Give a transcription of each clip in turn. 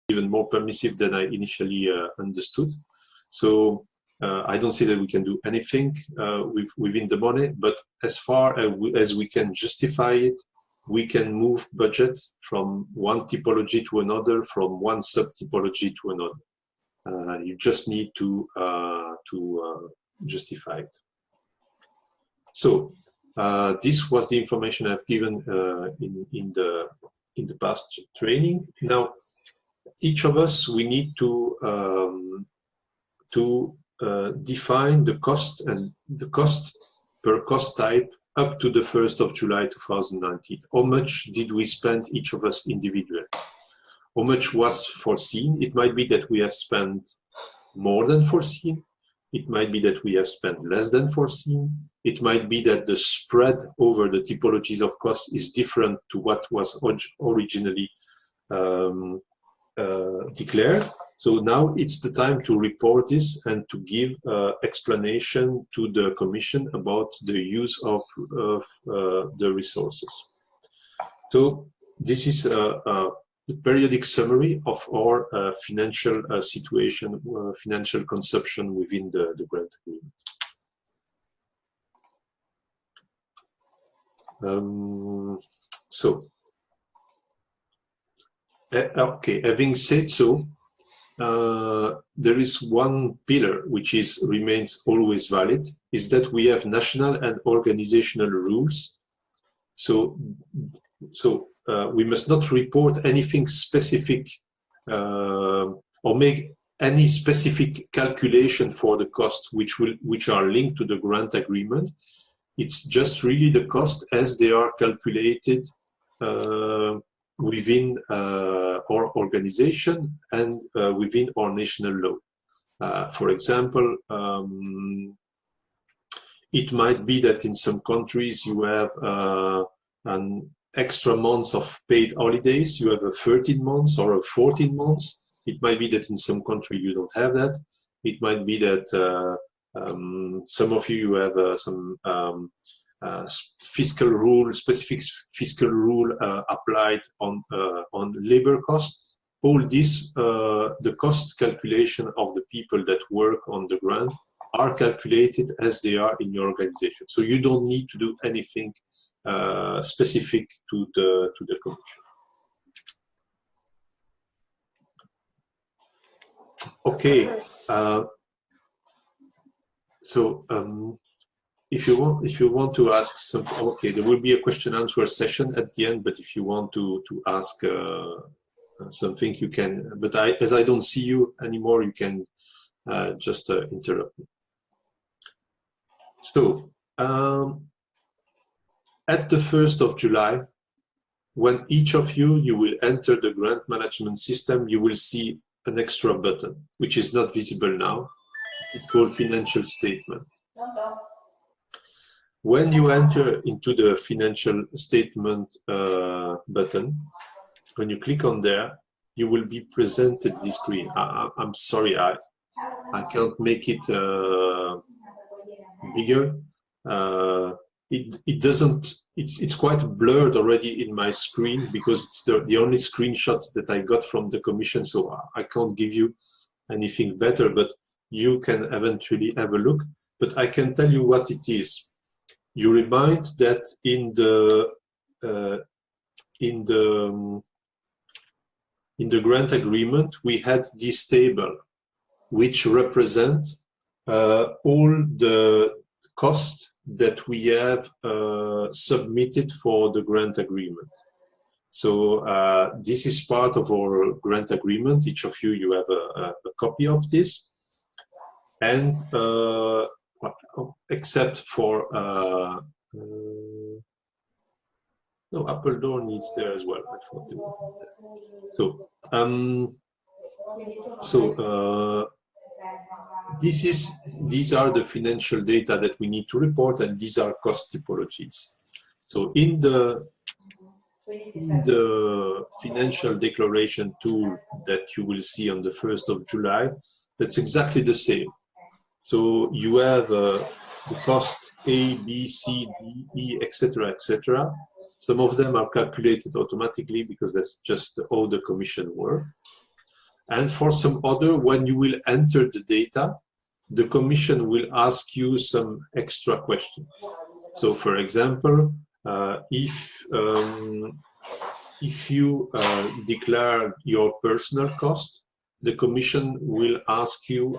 even more permissive than I initially understood. So I don't say that we can do anything within the money, but as far as we can justify it, we can move budget from one typology to another, from one sub-typology to another. You just need to justify it. So this was the information I've given in the past training. Now, each of us, we need to define the cost and the cost per cost type up to the 1st of July 2019. How much did we spend, each of us individually? How much was foreseen? It might be that we have spent more than foreseen. It might be that we have spent less than foreseen. It might be that the spread over the typologies of costs is different to what was originally declared. So now it's the time to report this and to give explanation to the Commission about the use of the resources. So this is the periodic summary of our financial situation, financial consumption within the grant agreement. Okay, having said so, there is one pillar which remains always valid, is that we have national and organizational rules. So we must not report anything specific or make any specific calculation for the costs which are linked to the grant agreement. It's just really the cost as they are calculated within our organization and within our national law. For example, it might be that in some countries you have an extra months of paid holidays. You have a 13 months or a 14 months. It might be that in some country you don't have that. It might be that some of you have some fiscal rule, specific fiscal rule applied on labor costs. All this, the cost calculation of the people that work on the grant are calculated as they are in your organization. So you don't need to do anything specific to the Commission. Okay. If you want to ask something, okay, there will be a question-answer session at the end. But if you want to ask something, you can. But as I don't see you anymore, you can just interrupt me. So at the 1st of July, when each of you will enter the grant management system, you will see an extra button, which is not visible now. It's called financial statement. When you enter into the financial statement button, when you click on there, you will be presented this screen. I'm sorry, I can't make it bigger. It doesn't. It's quite blurred already in my screen because it's the only screenshot that I got from the Commission. So I can't give you anything better, but you can eventually have a look. But I can tell you what it is. You remind that in the grant agreement we had this table which represent all the costs that we have submitted for the grant agreement. So this is part of our grant agreement. Each of you have a copy of this, and except for no, Apple Door needs there as well. I thought they would. These are the financial data that we need to report, and these are cost typologies. So in the financial declaration tool that you will see on the 1st of July, that's exactly the same. So you have the cost A, B, C, D, E, etc., etc. Some of them are calculated automatically because that's just how the Commission works. And for some other, when you will enter the data, the Commission will ask you some extra questions. So, for example, if you declare your personal cost, the Commission will ask you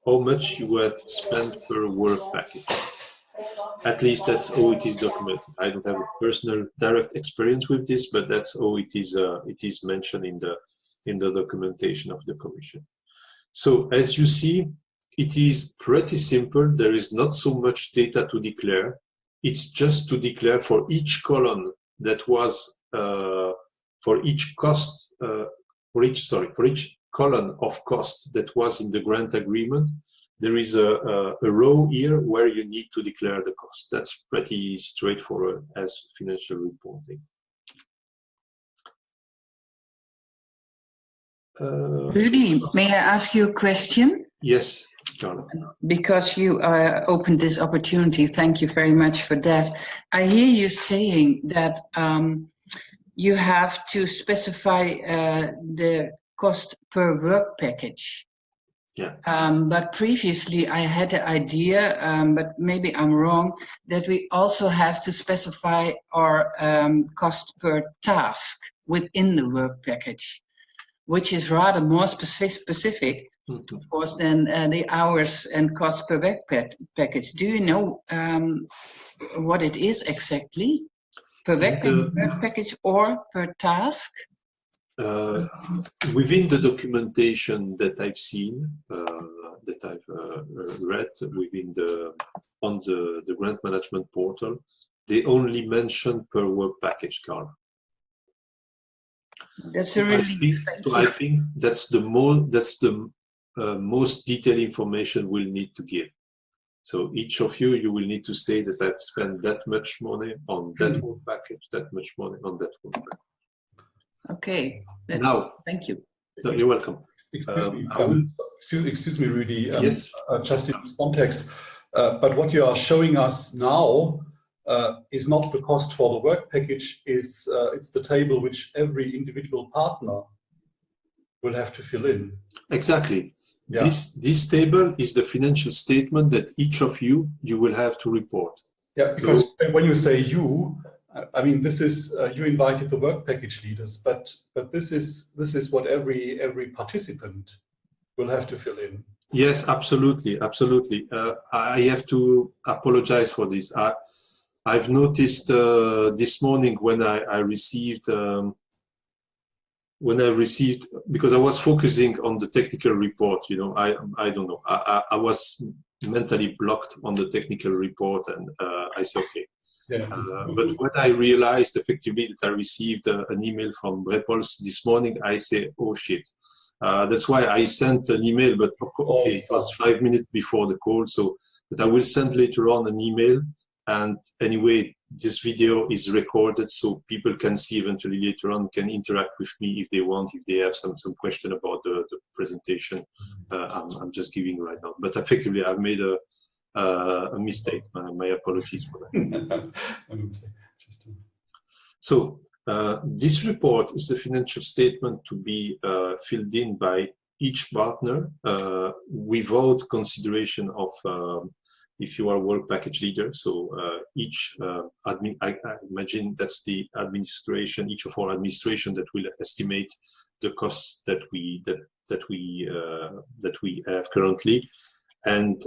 how much you have spent per work package. At least that's how it is documented. I don't have a personal direct experience with this, but that's how it is mentioned in the documentation of the Commission. So as you see, it is pretty simple. There is not so much data to declare. It's just to declare for each column that was for each cost for each column of cost that was in the grant agreement. There is a row here where you need to declare the cost. That's pretty straightforward as financial reporting. Rudy, may I ask you a question? Yes, Carla. Because you opened this opportunity, thank you very much for that. I hear you saying that you have to specify the cost per work package. Yeah. But previously I had the idea, but maybe I'm wrong, that we also have to specify our cost per task within the work package, which is rather more specific, of course, than the hours and cost per work package. Do you know what it is exactly? Per work package or per task? Within the documentation that I've seen, that I've read within on the grant management portal, they only mention per work package, Carl. That's a relief. I think that's the most detailed information we'll need to give. So each of you will need to say that I've spent that much money on that work package, that much money on that work package. Okay. Now, thank you. No, you're welcome. Excuse me, Rudy. Yes. Just in this context, but what you are showing us now is not the cost for the work package. It's the table which every individual partner will have to fill in. Exactly. Yeah. This table is the financial statement that each of you will have to report. Yeah, because when you say you, I mean, this is you invited the work package leaders, but this is what every participant will have to fill in. Yes, absolutely. I have to apologize for this. I've noticed this morning when I received because I was focusing on the technical report. You know, I don't know. I was mentally blocked on the technical report, and I said okay. Yeah. But when I realized effectively that I received an email from Brepols this morning, I say, oh shit. That's why I sent an email, but okay, it was 5 minutes before the call. So, but I will send later on an email. And anyway, this video is recorded so people can see eventually later on, can interact with me if they want, if they have some question about the presentation I'm just giving right now. But effectively, I've made a mistake. My apologies for that. So this report is the financial statement to be filled in by each partner without consideration of if you are a work package leader. So each admin, I imagine that's the administration, each of our administration that will estimate the costs that we have currently. And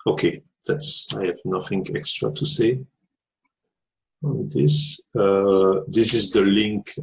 okay, I have nothing extra to say on this. This is the link